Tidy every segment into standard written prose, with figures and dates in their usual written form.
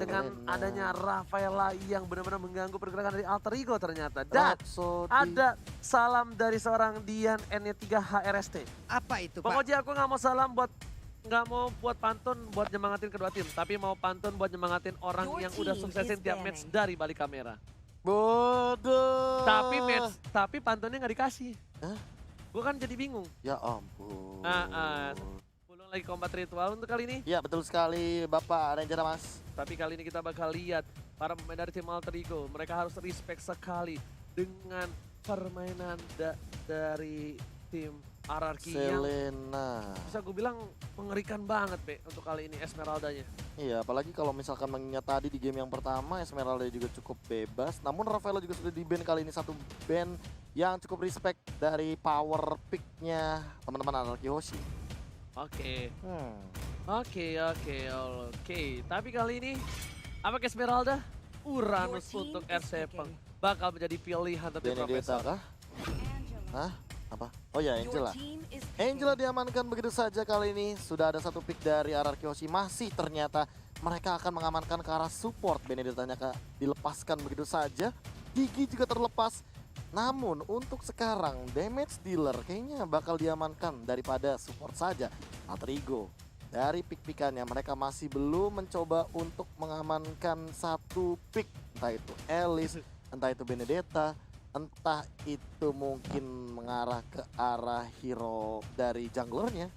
dengan Selena. adanya Rafaela yang benar-benar mengganggu pergerakan dari Alter Ego ternyata. Dan Rhapsody. ada salam dari seorang Dian N3 HRST. Apa itu, Bang Pak? Oji, aku nggak mau salam nggak mau buat pantun buat nyemangatin kedua tim, tapi mau pantun buat nyemangatin orang Your yang udah team suksesin is tiap match banning. dari balik kamera. Bodoh. Tapi pantunnya nggak dikasih. Hah? Gue kan jadi bingung. Ya ampun. Pulung lagi combat ritual untuk kali ini. Ya betul sekali Bapak Ranger Mas. Tapi kali ini kita bakal lihat para pemain dari tim Alter Ego. Mereka harus respect sekali dengan permainan dari tim RRQ yang Selena. bisa gue bilang mengerikan banget, Be, untuk kali ini Esmeraldanya. Iya, apalagi kalau misalkan mengingat tadi di game yang pertama Esmeralda juga cukup bebas. Namun Rafaela juga sudah di-ban kali ini, satu ban yang cukup respect dari power pick-nya teman-teman RRQ Hoshi. Oke. Oke. Tapi kali ini apakah Esmeralda? Uranus Your team untuk is RC Peng picking. bakal menjadi pilihan dari Benedetta Profesor. kah? Angela. Hah? Apa? Oh ya, Your Angela. team is picking. Angela diamankan begitu saja kali ini. Sudah ada satu pick dari RRQ Hoshi. Masih ternyata mereka akan mengamankan ke arah support. Benedettanya dilepaskan begitu saja. Gigi juga terlepas. Namun untuk sekarang damage dealer kayaknya bakal diamankan daripada support saja. Alter Ego dari pick-pickannya mereka masih belum mencoba untuk mengamankan satu pick. Entah itu Alice, entah itu Benedetta, entah itu mungkin mengarah ke arah hero dari junglernya.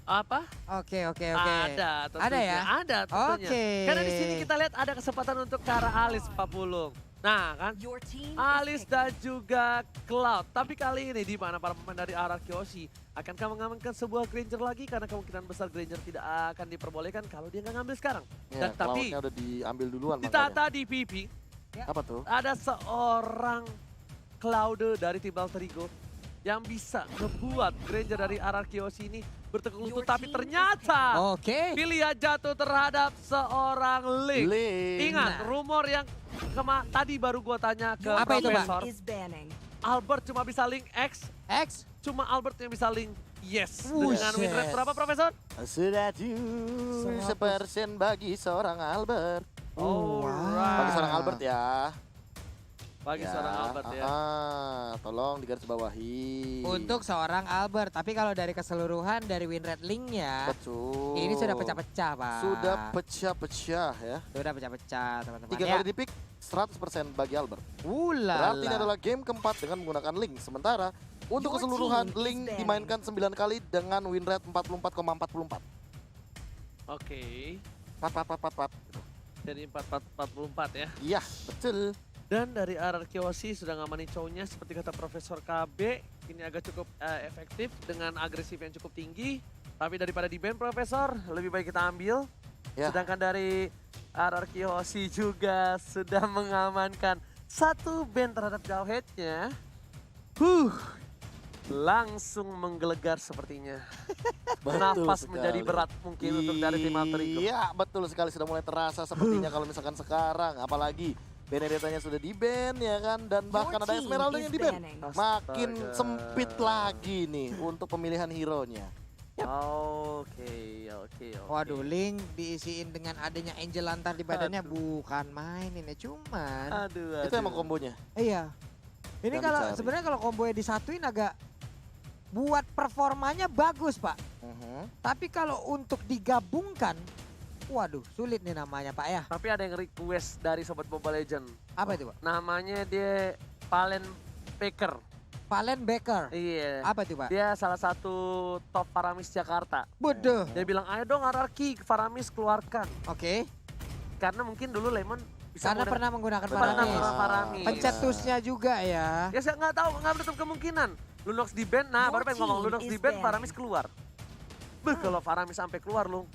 Apa? Oke. Ada tentunya. Ada ya? Ada tentunya. Oke. Karena di sini kita lihat ada kesempatan untuk ke arah Alice Pak Pulung. Nah kan, Your team is Alice picking. dan juga Cloud. Tapi kali ini di mana para pemain dari RRQ Hoshi akankah mengamankan sebuah Granger lagi? Karena kemungkinan besar Granger tidak akan diperbolehkan kalau dia nggak ngambil sekarang. Ya, Dan tapi Cloud-nya udah diambil duluan makanya. ditata di PP, Apa tuh? ada seorang Cloud dari tim Alter Ego yang bisa ngebuat Granger dari RRQ Hoshi ini bertekuk lutut. Your Tapi team is ternyata Oke. pilihan jatuh terhadap seorang Link. Link. Ingat, Nah. rumor yang tadi baru gua tanya ke Your Apa itu, Pak? Profesor. team is banning. Albert cuma bisa link X, X. cuma Albert yang bisa link yes. Buset. Dengan win rate berapa, Profesor? Sudah 100% bagi seorang Albert. Alright. Bagi seorang Albert ya. Bagi seorang Albert ya. Tolong digarisbawahi. Untuk seorang Albert. Tapi kalau dari keseluruhan dari win rate linknya, Betul. ini sudah pecah-pecah, Pak. Sudah pecah-pecah ya. Sudah pecah-pecah, teman-teman. 3 kali di pick 100% bagi Albert. Berarti ini adalah game keempat dengan menggunakan link. Sementara untuk Your keseluruhan team is link banning. dimainkan 9 kali dengan win rate 44,44. Oke. 44. Jadi 44 ya. Iya, betul. Dan dari RRQ Hoshi sudah ngamanin cowoknya seperti kata Profesor KB. Ini agak cukup efektif dengan agresif yang cukup tinggi. Tapi daripada di ban Profesor, lebih baik kita ambil. Ya. Sedangkan dari RRQ Hoshi juga sudah mengamankan satu ban terhadap Jawhead-nya. Langsung menggelegar sepertinya. Betul Napas sekali. menjadi berat mungkin untuk dari tim Alter Ego. Iya, betul sekali, sudah mulai terasa sepertinya kalau misalkan sekarang. Apalagi Benedettanya sudah di-ban ya kan, dan bahkan ada team Esmeralda is yang di-ban. banning. Makin Astaga. sempit lagi nih untuk pemilihan hero-nya. Oke. Waduh, link diisiin dengan adanya Angel Lantar di badannya bukan main ini, cuman. Aduh. Itu emang kombonya. Iya. Ini Nggak kalau dicari. sebenarnya kalau kombonya disatuin agak buat performanya bagus, Pak. Tapi kalau untuk digabungkan, waduh, sulit nih namanya, Pak ya. Tapi ada yang request dari Sobat Mobile Legend. Apa itu, Pak? Namanya dia Palen Baker. Valen Baker. Iya. Apa itu, Pak? Dia salah satu top Faramis Jakarta. Bodoh. Dia bilang, ayo dong RRQ, Faramis keluarkan. Oke. Karena mungkin dulu Lemon bisa Karena menggunakan- pernah menggunakan Pernah Faramis. menggunakan Faramis. Pencetusnya juga ya. Ya saya nggak tahu, nggak menutup kemungkinan. Lunox di ban, nah Your baru pengen ngomong team Lunox is di ban, banning. Faramis keluar. Kalau Faramis sampai keluar lu,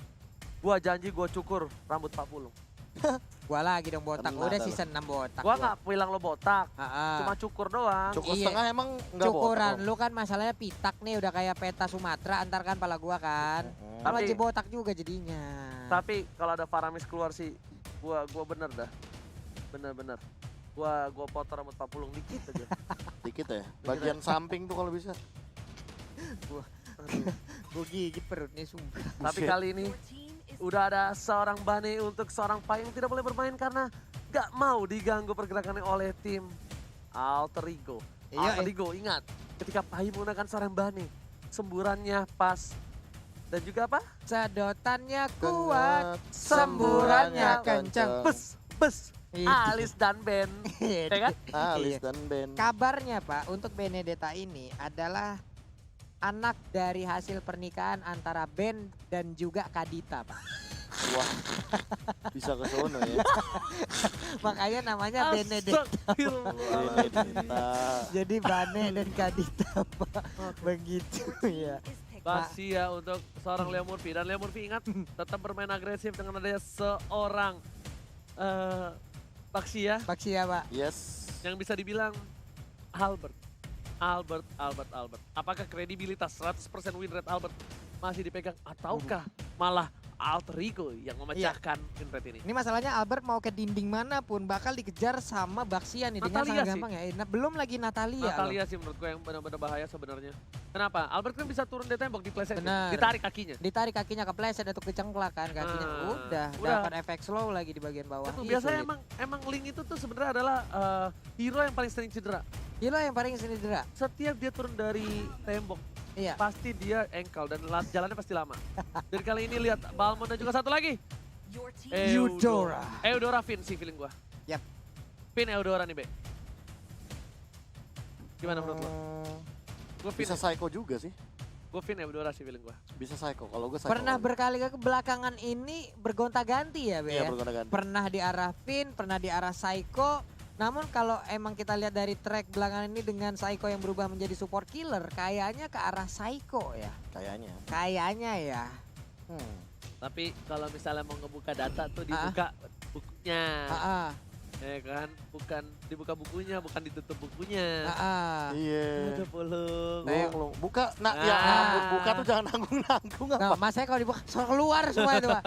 gua janji gua cukur rambut Pak Pulung. Gua lagi dong botak. Kena Udah dah. season 6 botak. Gua nggak bilang lo botak, Ah, cuma cukur doang. Cukur Iya. setengah emang enggak Cukuran lu kan masalahnya pitak nih udah kayak peta Sumatera antar kan pala gua kan. Kan Tapi- wajib botak juga jadinya. Tapi kalau ada Faramis keluar sih, gua bener dah. Bener-bener. Gua potong rambut Pak Pulung dikit aja. Dikit ya. Bagian samping tuh kalau bisa. Gua gigit perutnya sumpah. Tapi kali ini Your team is Udah ada seorang Bane untuk seorang Pai yang tidak boleh bermain karena gak mau diganggu pergerakannya oleh tim Alter Ego. Iya, Alter Ego, ingat ketika Pai menggunakan seorang Bane, semburannya pas. Dan juga apa? Sedotannya kuat, Kuat, semburannya kenceng. Bes, Iya. Alis dan Ben. Ya kan? Alis Iya. dan Ben. Kabarnya Pak, untuk Benedetta ini adalah anak dari hasil pernikahan antara Ben dan juga Kadita Pak. Wah, bisa ke sono ya. Makanya namanya Benedetta. Astagfirullahaladzim. Benedetta. Jadi Bane dan Kadita Pak. Begitu ya. Basia untuk seorang Leo Murphy. Dan Leo Murphy ingat tetap bermain agresif dengan adanya seorang Basia Baksia Pak. Yes. yang bisa dibilang Albert. Apakah kredibilitas 100% win rate Albert masih dipegang ataukah malah Alter Ego yang memecahkan win rate ini? Ini masalahnya Albert mau ke dinding manapun bakal dikejar sama Baksia nih dengan Natalia sangat sih. gampang ya. Nah, belum lagi Natalia. Natalia sih menurut gue yang benar-benar bahaya sebenarnya. Kenapa? Albert kan bisa turun dari tembok, diplesetin, Benar. ditarik kakinya. Ditarik kakinya kepleset untuk kecengklak kan kakinya. Udah udah. dapat efek slow lagi di bagian bawah. Itu Ih, biasanya sulit. emang Link itu tuh sebenarnya adalah hero yang paling sering cedera. Gila yang paling sini cedera. Setiap dia turun dari tembok, Iya. pasti dia ankle dan jalannya pasti lama. Dan kali ini lihat Balmond dan juga satu lagi. Eudora. Eudora Finn sih feeling gua. Yap. Finn Eudora nih, Be. Gimana menurut lo? Gua Finn, Bisa psycho juga sih. gua Finn Eudora sih feeling gua. Bisa psycho. Kalau gue psycho. Pernah berkali ke belakangan ini bergonta-ganti ya, Be Iya, ya? bergonta-ganti. Pernah di arah Finn, pernah di arah Psycho. Namun kalau emang kita lihat dari track belakangan ini dengan Psycho yang berubah menjadi support killer, kayaknya ke arah Psycho ya. Kayaknya. Kayaknya ya. Tapi kalau misalnya mau ngebuka data tuh dibuka bukunya. Ah, Ya kan? Bukan dibuka bukunya, bukan ditutup bukunya. Iya. Ada bolong. Belum. Buka. Nah, ya Ah. ampun, buka tuh jangan nanggung-nanggung Nah, apa. mas saya kalau dibuka keluar semua itu, Pak.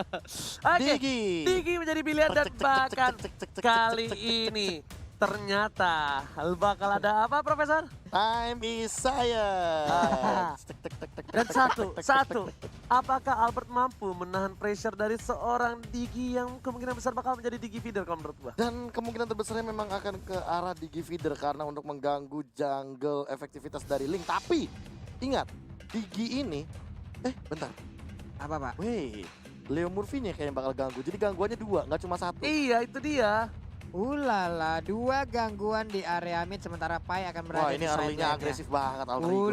Oke, Digi. Digi menjadi pilihan dan bahkan kali ini ternyata bakal ada apa, Profesor? Time is science. Dan satu, apakah Albert mampu menahan pressure dari seorang Digi yang kemungkinan besar bakal menjadi Digi feeder kalau menurut gua? Dan kemungkinan terbesarnya memang akan ke arah Digi feeder karena untuk mengganggu jungle efektivitas dari Link. Tapi ingat, Digi ini, bentar, Apa, Pak? wait, Leo Murphy nih kayaknya bakal ganggu. Jadi gangguannya dua, nggak cuma satu. Iya, itu dia. Ulala, 2 gangguan di area mid sementara Pai akan berada Wah, ini di side early-nya lane-nya. agresif banget Alter Ego, cuy.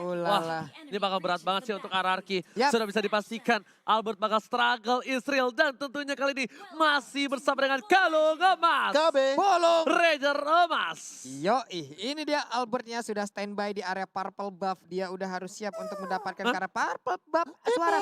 Ulala. Ini bakal berat banget sih untuk RRQ. Yap. Sudah bisa dipastikan Albert bakal struggle Israel dan tentunya kali ini masih bersama dengan Kalung Emas. KB. Bolong. Ranger Emas. Yoi, ini dia Albertnya sudah standby di area purple buff. Dia udah harus siap untuk mendapatkan ke arah purple buff. Suara.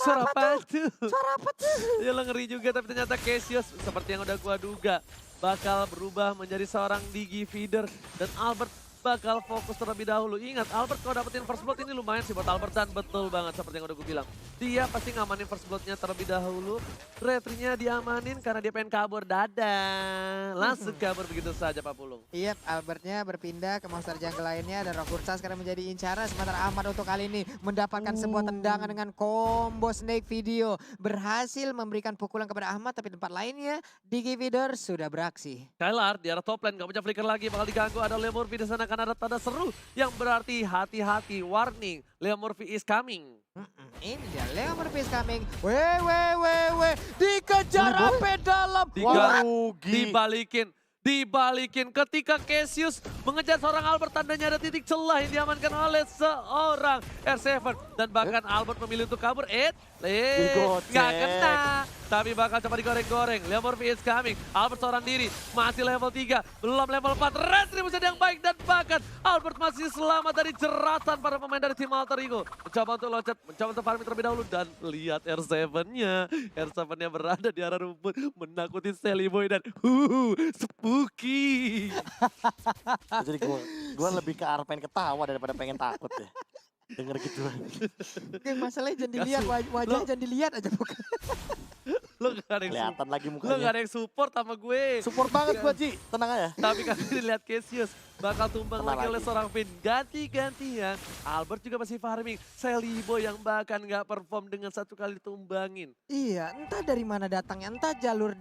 Suara apa tuh? Suara apa tuh? Ya lo ngeri juga tapi ternyata Cassius seperti yang udah gua duga bakal berubah menjadi seorang Digi feeder dan Albert bakal fokus terlebih dahulu. Ingat Albert kalau dapetin first blood ini lumayan sih buat Albert dan betul banget seperti yang udah gue bilang. Dia pasti ngamanin first bloodnya terlebih dahulu. Retrinya diamanin karena dia pengen kabur. Dadah. Langsung kabur begitu saja Pak Pulung. Iya, Albertnya berpindah ke monster jungle lainnya dan Rokursa sekarang menjadi incaran. Sementara Ahmad untuk kali ini mendapatkan sebuah tendangan dengan combo snake video. Berhasil memberikan pukulan kepada Ahmad tapi tempat lainnya Digi Feeder sudah beraksi. Skylar di arah top lane gak punya flicker lagi bakal diganggu. Ada Leo Murphy di sana karena ada tanda seru yang berarti hati-hati, warning, Leo Murphy is coming. Ini dia Leo Murphy is coming. Weh. Dikejar sampai dalam. Tiga, Rugi. dibalikin ketika Cassius mengejar seorang Albert, tandanya ada titik celah yang diamankan oleh seorang R7 dan bahkan Albert memilih untuk kabur. Digocek. Nggak kena, tapi bakal coba digoreng-goreng. Leo Murphy is coming, Albert seorang diri, masih level 3, belum level 4, retribusi yang baik dan bahkan Albert masih selamat dari jeratan para pemain dari tim Alter Ego. Mencoba untuk loncat, mencoba untuk farming terlebih dahulu dan lihat R7-nya. R7-nya berada di arah rumput, menakuti Sally Boy dan spooky. Jadi gue lebih ke arah pengen ketawa daripada pengen takut ya. Denger gituan. Masalahnya jangan dilihat, wajahnya jangan dilihat aja bukan. Lo Lo gak ada yang Kelihatan lagi Lo gak mukanya. ada yang support sama gue. Support banget gua Ji, tenang aja. Tapi kali ini lihat Cassius bakal tumbang Tenang lagi oleh lagi. seorang Finn. Ganti-gantian. Albert juga masih farming. Seliboy yang bahkan gak perform dengan satu kali tumbangin. Iya, entah dari mana datangnya, entah jalur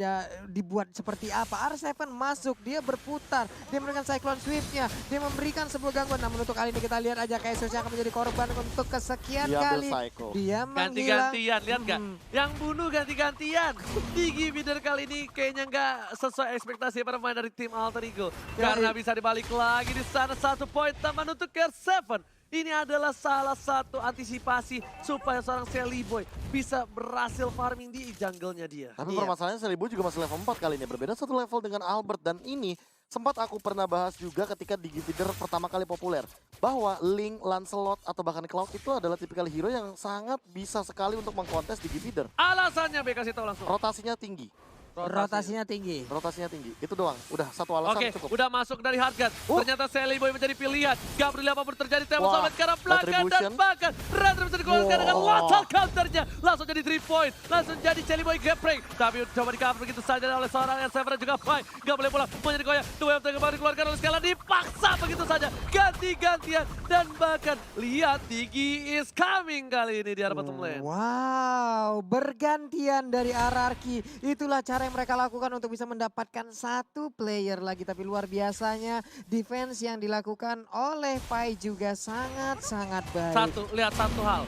dibuat seperti apa. R7 masuk, dia berputar, dia memberikan Cyclone Swift-nya, dia memberikan sebuah gangguan. Namun untuk kali ini kita lihat aja Cassius yang akan menjadi korban untuk kesekian Dia ambil kali. Psycho. Dia menghilang. Ganti-gantian, lihat gak? Yang bunuh ganti-gantian. Digi Feeder kali ini kayaknya gak sesuai ekspektasi para pemain dari tim Alter Ego. Karena bisa dibalik lagi di sana 1 poin tambahan untuk R7. Ini adalah salah satu antisipasi supaya seorang Seliboy bisa berhasil farming di jungle-nya dia. Tapi Iya. permasalahannya Seliboy juga masih level 4 kali ini. Berbeda satu level dengan Albert. Dan ini sempat aku pernah bahas juga ketika Digi Feeder pertama kali populer. Bahwa Link, Lancelot, atau bahkan Cloud itu adalah tipikal hero yang sangat bisa sekali untuk mengkontes Digi Feeder. Alasannya B kasih tahu langsung. Rotasinya tinggi. Rotasinya tinggi. Rotasinya tinggi. Itu doang. Udah satu alasan Oke, cukup. udah masuk dari Hardgun. Ternyata Seliboy menjadi pilihan. Gak peduli apapun terjadi, tembak Wah, sampai ke arah belakang dan Retribution. bahkan Red bisa dikeluarkan dengan Wow. lethal counternya. Langsung jadi 3 point, langsung jadi Seliboy gapring. Tapi coba di cover begitu saja oleh seorang R7 dan juga Pai. Gak boleh pulang, menjadi goyang. Dua yang kembali dikeluarkan oleh Skala, dipaksa begitu saja. Ganti-gantian dan bahkan lihat Digi is coming kali ini di arah bottom lane. Wow, bergantian dari RRQ. Itulah cara yang mereka lakukan untuk bisa mendapatkan satu player lagi. Tapi luar biasanya defense yang dilakukan oleh Pai juga sangat-sangat baik. Lihat satu hal.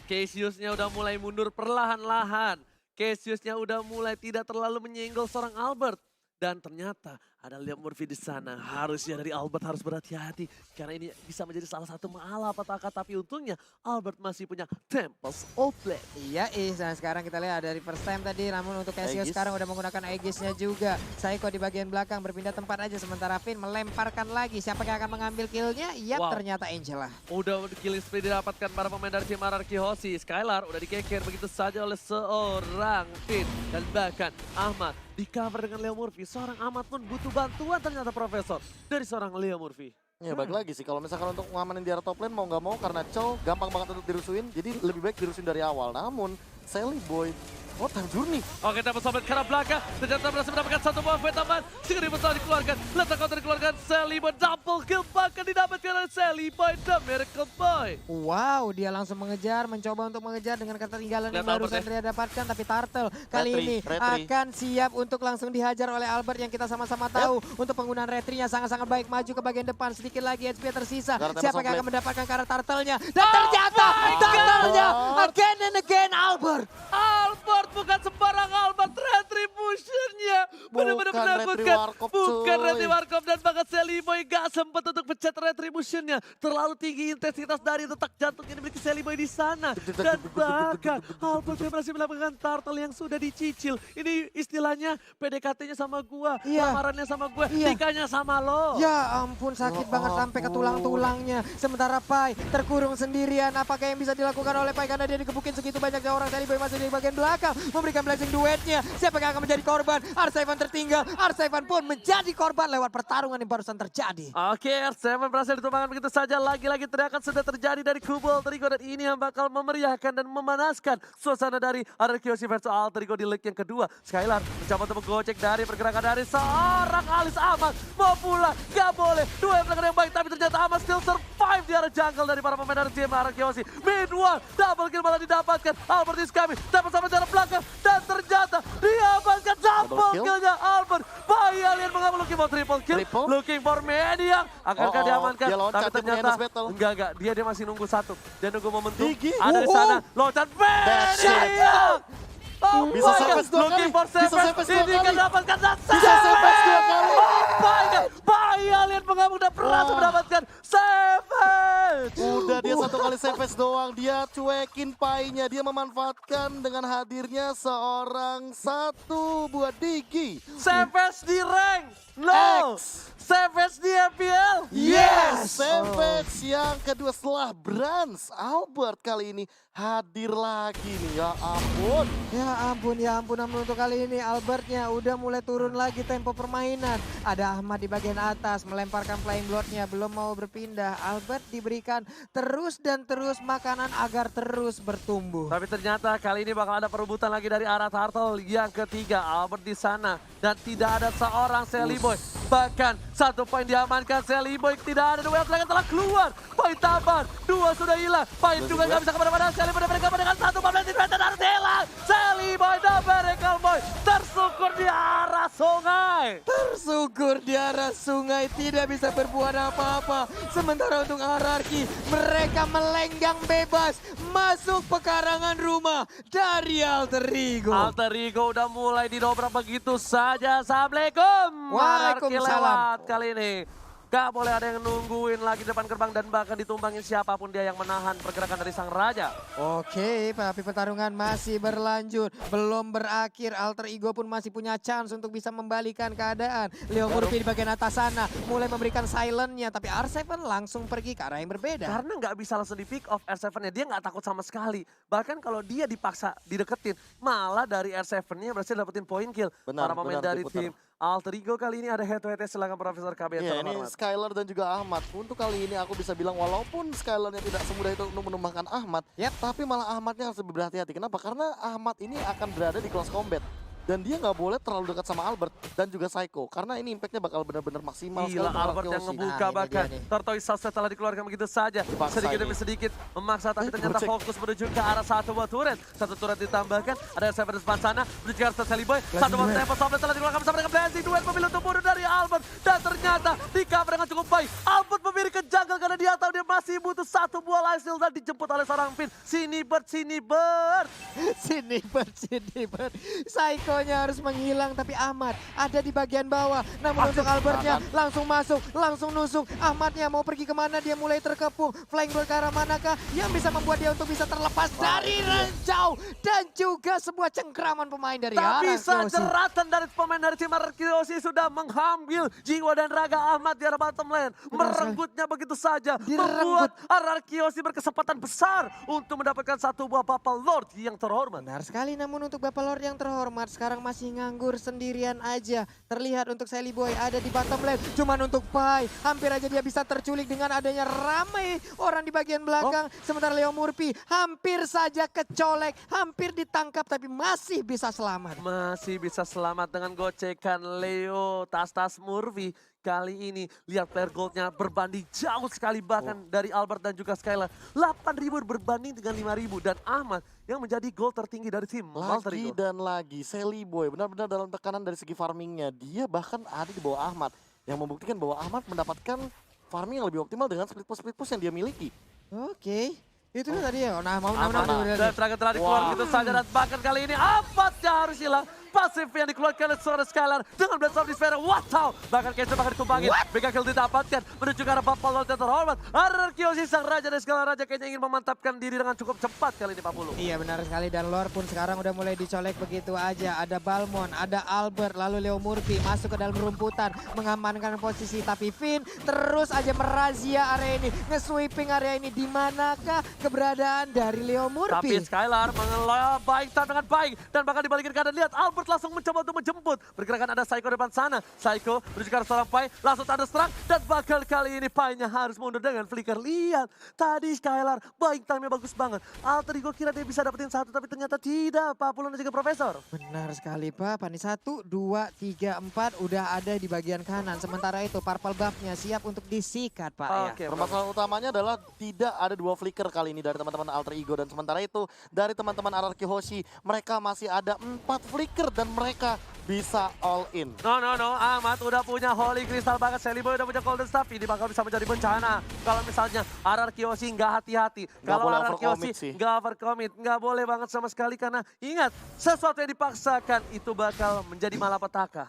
Cassiusnya udah mulai mundur perlahan-lahan. Cassiusnya udah mulai tidak terlalu menyenggol seorang Albert. Dan ternyata ada Liam Murphy di sana. Harusnya dari Albert harus berhati-hati. Karena ini bisa menjadi salah satu malapetaka. Tapi untungnya Albert masih punya Tempest of Blade. Iya, dan sekarang kita lihat dari first time tadi. Namun untuk Cassius Aegis. sekarang udah menggunakan Aegisnya juga. Psycho di bagian belakang berpindah tempat aja. Sementara Finn melemparkan lagi. Siapa yang akan mengambil killnya? Yap, Wow. ternyata Angela. Udah killing spree didapatkan para pemain dari tim RRQ Hoshi. Skylar udah dikeker begitu saja oleh seorang Finn. Dan bahkan Ahmad di cover dengan Leo Murphy. Seorang Ahmad pun butuh bantuan ternyata Profesor dari seorang Leo Murphy. Ya balik lagi sih, kalau misalkan untuk ngamanin di area top lane mau nggak mau karena Chow gampang banget untuk dirusuin. Jadi lebih baik dirusuin dari awal. Namun Seliboy, oh time journey. Oke, dapat sobat ke arah belakang. Ternyata berhasil mendapatkan satu buah point tambahan. Segera bersama dikeluarkan. Letak counter dikeluarkan. Seliboy double kill bahkan didapatkan oleh Seliboy the Miracle Boy. Wow, dia langsung mengejar, mencoba untuk mengejar dengan ketertinggalan yang Lihat Albert barusan dia dapatkan. Tapi Turtle kali ini akan siap untuk langsung dihajar oleh Albert yang kita sama-sama tahu. Untuk penggunaan retry-nya sangat-sangat baik, maju ke bagian depan. Sedikit lagi HP tersisa. Karena Siapa yang Tempest akan mendapatkan ke arah Turtle-nya? Dan ternyata my Turtle-nya God. again and again Albert. Albert bukan sembarang Albert, retribution-nya benar-benar Bukan menakutkan. Retri Warkop, Bukan cuy. Retri Warkop dan bahkan Seliboy gak sempat untuk pecat retribution-nya. Terlalu tinggi intensitas dari detak jantung yang dimiliki Seliboy di sana. Dan bahkan Albert berhasil mendapatkan turtle yang sudah dicicil. Ini istilahnya PDKT-nya sama gua, Iya. lamarannya sama gua, Iya. nikahnya sama lo. Ya ampun, sakit Ya banget sampai ke ampun. tulang-tulangnya. Sementara Pai terkurung sendirian. Apakah yang bisa dilakukan oleh Pai karena dia dikebukin segitu banyak orang. Seliboy masih di bagian belakang memberikan blessing duetnya. Siapa yang akan menjadi korban? R7 tertinggal. R7 pun menjadi korban lewat pertarungan yang barusan terjadi. Oke, R7 berhasil ditumbangkan begitu saja. Lagi-lagi teriakan sudah terjadi dari kubu Alter Ego. Dan ini yang bakal memeriahkan dan memanaskan suasana dari RRQ Hoshi versus Alter Ego di leg yang kedua. Skylar mencoba untuk menggocek dari pergerakan dari seorang Alis Ahmad. Mau pulang, gak boleh. Dua yang yang baik, tapi ternyata Ahmad still survive di area jungle dari para pemain dari tim RRQ Hoshi. Mid one, double kill malah didapatkan. Albert is coming, dapat sampai dari belakang. Dan ternyata diamankan double kill. killnya Albert. Bayi alien mengambil looking for triple kill. Triple. Looking for Maniac. Akankah diamankan? Dia loncat, Tapi dia punya ternyata Enos Battle. enggak. Dia masih nunggu satu. Dia nunggu momentum. Digi. Ada di sana. Loncat That's it. Maniac. Oh Bisa my God. Savage dua Looking kali. for Bisa Savage. Savage dua Ini kali. kan dapatkan dan Bisa Savage dua kali. Oh my God. Bayi alien mengamuk dan berhasil Wah. mendapatkan Savage. Udah dia satu kali savage doang, dia cuekin painya, dia memanfaatkan dengan hadirnya seorang satu buat Digi. Savage di rank. No. X. Savage di FPL. Yes! Savage yang kedua setelah Brans. Albert kali ini hadir lagi nih, ya ampun. Ya ampun untuk kali ini Albertnya udah mulai turun lagi tempo permainan. Ada Ahmad di bagian atas melemparkan flying bloodnya, belum mau berpindah. Albert diberikan terus dan terus makanan agar terus bertumbuh. Tapi ternyata kali ini bakal ada perebutan lagi dari arah Turtle yang ketiga. Albert di sana dan tidak ada seorang Sally Boy. Bahkan 1 poin diamankan Sally Boy, tidak ada duel telah keluar. Poin tambahan, 2 sudah hilang. Poin juga nggak bisa kemana-mana. Sally Boy mereka dengan 1-14 dan harus hilang. Sally Boy dan Miracle Boy tersukur di arah sungai. Tersukur di arah sungai, tidak bisa berbuat apa-apa. Sementara untuk RRQ, mereka melenggang bebas masuk pekarangan rumah dari Alter Ego. Alter Ego udah mulai didobrak begitu saja. Assalamualaikum. Waalaikumsalam. Lewat kali ini. Gak boleh ada yang nungguin lagi depan gerbang dan bahkan ditumbangin siapapun dia yang menahan pergerakan dari sang raja. Oke, tapi pertarungan masih berlanjut. Belum berakhir, Alter Ego pun masih punya chance untuk bisa membalikan keadaan. Leo Murphy di bagian atas sana mulai memberikan silentnya, tapi R7 langsung pergi ke arah yang berbeda. Karena nggak bisa langsung di pick off R7-nya, dia nggak takut sama sekali. Bahkan kalau dia dipaksa dideketin, malah dari R7-nya berhasil dapetin point kill. Benar, Para pemain benar, dari diputar. tim Alter Ego kali ini ada head to head, silakan Profesor KB Ya, yang ini terhormat. Skylar dan juga Ahmad. Untuk kali ini aku bisa bilang walaupun Skylarnya tidak semudah itu untuk menumbangkan Ahmad, tapi malah Ahmadnya harus lebih berhati-hati. Kenapa? Karena Ahmad ini akan berada di close combat. Dan dia nggak boleh terlalu dekat sama Albert dan juga Psycho. Karena ini impactnya bakal benar-benar maksimal. Gila, sekali Albert untuk yang Kyoshi. ngebuka Nah, ini bahkan. dia nih. Tortoise setelah dikeluarkan begitu saja. Dipaksa Sedikit ini. demi sedikit memaksa tapi ternyata Gocek. fokus menuju ke arah satu buah turret. Satu turret ditambahkan, ada Seven di depan sana. Menuju ke arah Sally Boy. Satu buah tempo sampai telah dikeluarkan bersama dengan Blazing. Duet memilih untuk bunuh dari Albert. Dan ternyata di cover dengan cukup baik. Albert memilih ke jungle karena dia tahu dia masih butuh satu buah life steal dan dijemput oleh seorang pin. Sini Bird, sini Bird. Sini Bert. Psycho-nya harus menghilang, tapi Ahmad ada di bagian bawah. Namun untuk Albertnya langsung masuk, langsung nusuk. Ahmadnya mau pergi kemana, dia mulai terkepung. Flying Bird ke arah manakah yang bisa membuat dia untuk bisa terlepas dari ranjau. Dan juga sebuah cengkraman pemain dari Tak bisa Kyoshi. jeratan dari pemain dari tim Kyoshi sudah mengambil jiwa dan raga Ahmad di arah bottom lane. Merenggutnya begitu saja. Membuat Kyoshi berkesempatan besar untuk mendapatkan satu buah Bapal Lord yang terhormat. Benar sekali, namun untuk Bapak Lord yang terhormat sekarang masih nganggur sendirian aja. Terlihat untuk Sally Boy ada di bottom lane. Cuman untuk Pai, hampir aja dia bisa terculik dengan adanya ramai orang di bagian belakang. Sementara Leo Murphy hampir saja kecolek, hampir ditangkap tapi masih bisa selamat. Masih bisa selamat dengan gocekan Leo tas-tas Murphy. Kali ini lihat player goldnya berbanding jauh sekali bahkan dari Albert dan juga Skylar. 8.000 berbanding dengan 5.000 dan Ahmad yang menjadi gold tertinggi dari tim Alter Lagi Ego. dan lagi, Sally Boy benar-benar dalam tekanan dari segi farmingnya. Dia bahkan ada di bawah Ahmad. Yang membuktikan bahwa Ahmad mendapatkan farming yang lebih optimal dengan split push yang dia miliki. Oke, itu tadi ya. Nah, mau Ahmad udah. dan terakhir telah dikeluarkan Wah. gitu saja dan bahkan kali ini Ahmadnya harus hilang. Pasif yang dikeluarkan oleh seorang Skylar dengan Blast of Despair. Wow, bahkan Kenzo bahkan ditumbangin. Mega kill didapatkan menuju ke arah Bapak Lord yang terhormat. Kyoshi sang raja dan Skylar raja kayaknya ingin memantapkan diri dengan cukup cepat kali ini Pak Pulu. Iya benar sekali, dan Lord pun sekarang udah mulai dicolek begitu aja. Ada Balmon, ada Albert, lalu Leo Murphy masuk ke dalam rumputan mengamankan posisi. Tapi Finn terus aja merazia area ini, nge-sweeping area ini. Di manakah keberadaan dari Leo Tapi Murphy? Skylar mengelola baik dengan baik dan bahkan dibalikin keadaan. Lihat Albert langsung mencoba untuk menjemput. Pergerakan ada Psycho depan sana. Psycho menuju ke arah seorang Pai, langsung thunderstruck dan bakal kali ini Pai-nya harus mundur dengan flicker. Lihat, tadi Skylar baik time-nya bagus banget. Alter Ego kira dia bisa dapetin satu tapi ternyata tidak. Pak Pulun dan juga Profesor. Benar sekali Pak, Pani 1, 2, 3, 4 udah ada di bagian kanan. Sementara itu purple buff-nya siap untuk disikat Pak ya. Oke, Permasalahan utamanya adalah tidak ada 2 flicker kali ini dari teman-teman Alter Ego. Dan sementara itu dari teman-teman RRQ Hoshi, mereka masih ada 4 flicker dan mereka bisa all in. No, Ahmad udah punya Holy Crystal banget, Sally Boy udah punya Golden Staff, ini bakal bisa menjadi bencana. Kalau misalnya Kyoshi nggak hati-hati, kalau boleh Kyoshi overcommit sih. nggak overcommit, nggak boleh banget sama sekali karena ingat, sesuatu yang dipaksakan itu bakal menjadi malapetaka.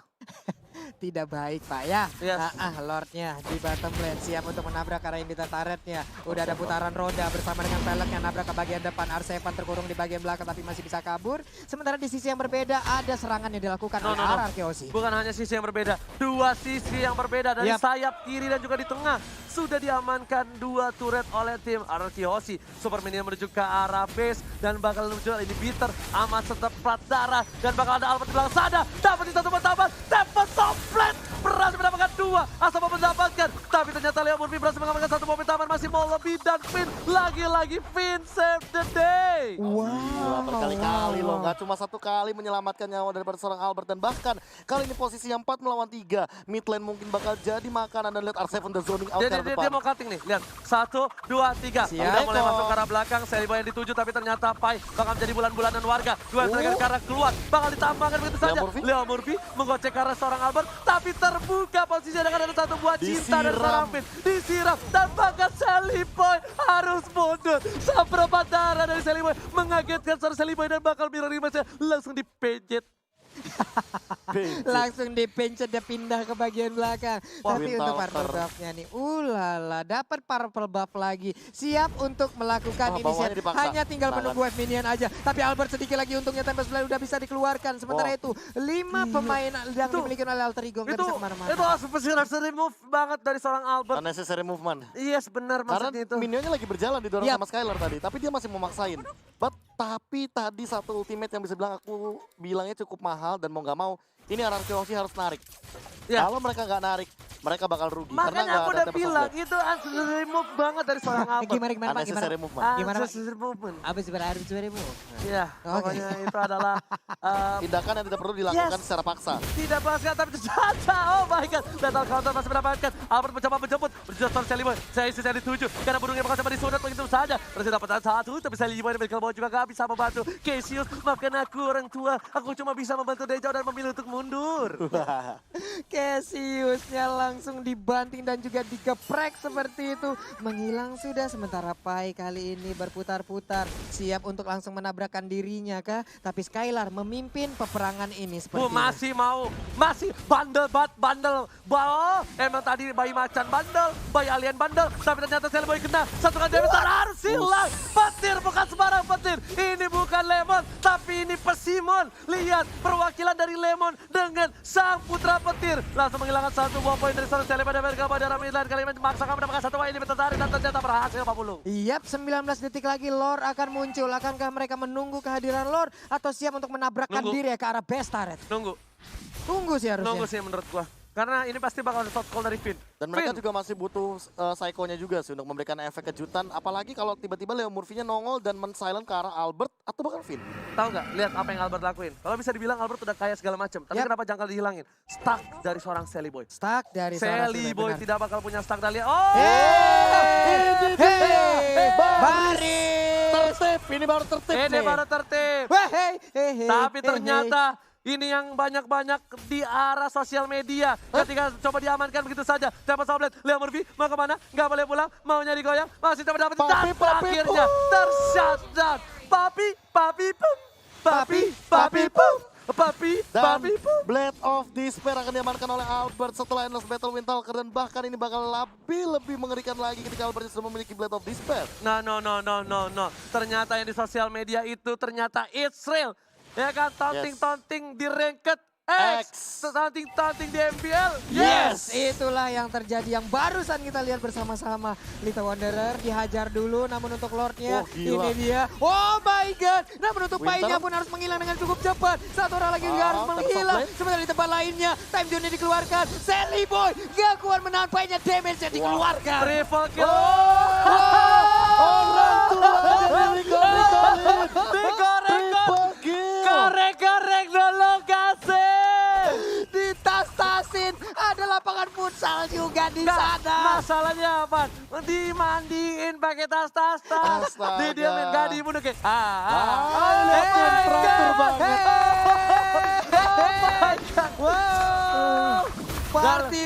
Tidak baik Pak ya. Yes. Lordnya di bottom lane siap untuk menabrak arah Invita turretnya. Udah ada putaran roda bersama dengan peleknya nabrak ke bagian depan. R7 terkurung di bagian belakang tapi masih bisa kabur. Sementara di sisi yang berbeda ada serangan yang dilakukan oleh RRQ Osi. Bukan hanya sisi yang berbeda, dua sisi yang berbeda dari Yap. sayap kiri dan juga di tengah. Sudah diamankan dua turret oleh tim RRQ Osi. Super Minion menuju ke arah base dan bakal menuju ini bitter. Amat tetap plat darah dan bakal ada Albert di belakang sana. Dapat di satu pertama, dapat Somplet. Berhasil mendapatkan dua, Asapa mendapatkan. Tapi ternyata Leo Murphy berhasil mengamankan satu momen taman. Masih mau lebih dan Finn. Lagi-lagi Finn save the day. Gila, berkali-kali loh, nggak cuma satu kali menyelamatkan nyawa daripada seorang Albert. Dan bahkan kali ini posisinya 4 melawan 3. Mid lane mungkin bakal jadi makanan dan lihat R7 udah zoning out ke arah depan. Dia mau cutting nih, lihat. 1, 2, 3. Siap. Udah mulai Eko. masuk ke arah belakang, Celiboy yang dituju tapi ternyata Pai bakal menjadi bulan-bulanan warga. Dua yang ke arah keluar, bakal ditambahkan begitu saja. Murphy. Leo Murphy menggocek ke arah seorang Albert, tapi terbuka posisinya dengan ada satu buah cinta dari seorang Finn. Disiram, dan bahkan Celiboy harus mundur. Seberapa darah dari Celiboy mengagetkan seorang Celiboy dan bakal mirror image langsung dipejet. Langsung dipencet dia pindah ke bagian belakang. Wah, Tapi Winter untuk purple Walker. buff-nya nih, ulala, dapat purple buff lagi. Siap untuk melakukan Oh, bawahnya inisiatif. dipaksa. Hanya tinggal Nah, menunggu wave minion aja. Tapi Albert sedikit lagi untungnya Tempest Blade udah bisa dikeluarkan. Sementara Oh. itu 5 pemain yang Itu- dimiliki oleh Alter Ego nggak Itu bisa kemana-mana. harus remove banget dari seorang Albert. Unnecessary movement. Yes, benar Karena maksudnya itu. minionnya lagi berjalan didorong Yap. sama Skylar tadi, tapi dia masih memaksain. Tapi tadi satu ultimate yang bisa bilang aku bilangnya cukup mahal dan mau nggak mau, ini RRQ Osi harus narik. Ya. Kalau mereka nggak narik, mereka bakal rugi. karena Makanya nggak aku ada udah Tempest bilang Blade. itu unnecessary move banget dari seorang Albert. Gimana Pak? Gimana? Unnecessary movement. Gimana, Pak? Unnecessary movement. Apa sih harus dirimu? Iya, Oke. pokoknya itu adalah Tindakan yang tidak perlu dilakukan Yes. secara paksa. tidak pasca tapi terjata. Oh my god, Lethal counter masih mendapatkan. Albert mencoba menjemput. Berjuang seorang Celiboy. Saya dituju karena burungnya bakal coba disunat begitu saja. Berhasil dapatkan satu, tapi Celiboy dan Michael Bow juga gak bisa membantu. Cassius, maafkan aku orang tua. Aku cuma bisa membantu dari jauh dan memilih untuk mundur. Cassiusnya langsung dibanting dan juga digeprek seperti itu. Menghilang sudah sementara Pai kali ini berputar-putar. Siap untuk langsung menabrakkan dirinya kah? Tapi Skylar memimpin peperangan ini seperti itu. Masih mau, masih bandel. Bah, emang tadi bayi macan bandel, bayi alien bandel, tapi ternyata Celiboy kena satu kali damage dan harus hilang. Petir bukan sembarang petir, ini bukan Lemon, tapi ini Persimmon. Lihat perwakilan dari Lemon dengan sang putra petir. Langsung menghilangkan satu buah poin dari seorang Celiboy dan Bergabung dari Midland. Kali ini memaksakan mendapatkan satu poin ini tertarik dan ternyata berhasil 40. Yap, 19 detik lagi Lord akan muncul. Akankah mereka menunggu kehadiran Lord atau siap untuk menabrakkan Nunggu. diri ke arah best turret? Nunggu Tunggu sih harusnya. sih menurut gua. Karena ini pasti bakal ada shot call dari Finn. Dan mereka Finn. juga masih butuh psycho-nya juga sih untuk memberikan efek kejutan. Apalagi kalau tiba-tiba Leo Murphy-nya nongol dan men-silent ke arah Albert atau bahkan Finn. Tahu nggak? Lihat apa yang Albert lakuin. Kalau bisa dibilang Albert udah kaya segala macam, tapi Yap. kenapa jangkal dihilangin? Stuck dari seorang Celiboy. Stuck dari seorang Celiboy benar. tidak bakal punya stuck dari Oh! Tertib, ini baru tertib Ini nih. baru tertib. Tapi ternyata ini yang banyak-banyak di arah sosial media. Ketika coba diamankan begitu saja. Dapat Somblet, Leo Murphy mau kemana? Nggak boleh pulang, maunya digoyang. Masih coba dapat dan Papi, akhirnya tershutdown. Papi, pum. Papi, pum. Dan Papi, pum. Blade of Despair akan diamankan oleh Albert setelah Endless Battle Windtalker. Dan bahkan ini bakal lebih mengerikan lagi ketika Albert sudah memiliki Blade of Despair. No. Ternyata yang di sosial media itu ternyata it's real. Ya kan, taunting di ranked X. X. Taunting di MPL. Yes. Itulah yang terjadi yang barusan kita lihat bersama-sama. Little Wanderer dihajar dulu namun untuk Lordnya Oh, gila. ini dia. Oh my god. Namun untuk Winter. Pai-nya pun harus menghilang dengan cukup cepat. Satu orang lagi juga harus Tempest menghilang. Blade. Sementara di tempat lainnya Time Zone dikeluarkan. Celiboy gak kuat menahan Pai-nya, damage-nya dikeluarkan. Triple kill. Orang tuanya digoreng-goreng. Triple kill. Korek-korek dulu kasih. Ditas-tasin. Ada lapangan futsal juga di Nggak, sana. masalahnya apa? Dimandiin pakai tas-tas. Astaga. Didiamin, gak dibunuh kayak. Lihat teratur banget. Wow.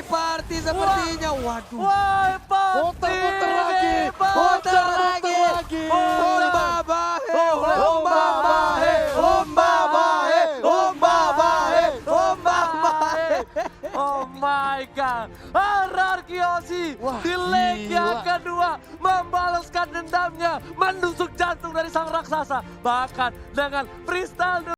Party sepertinya. Waduh. Wah, Puter-puter lagi. Puter lagi. Omba bahe. Omba bahe. Omba bahe. Omba bahe. Omba bahe. Oh Oh my god, RRQ Yoshi Wah, di leg yang gila. kedua membalaskan dendamnya, menusuk jantung dari sang raksasa. Bahkan dengan freestyle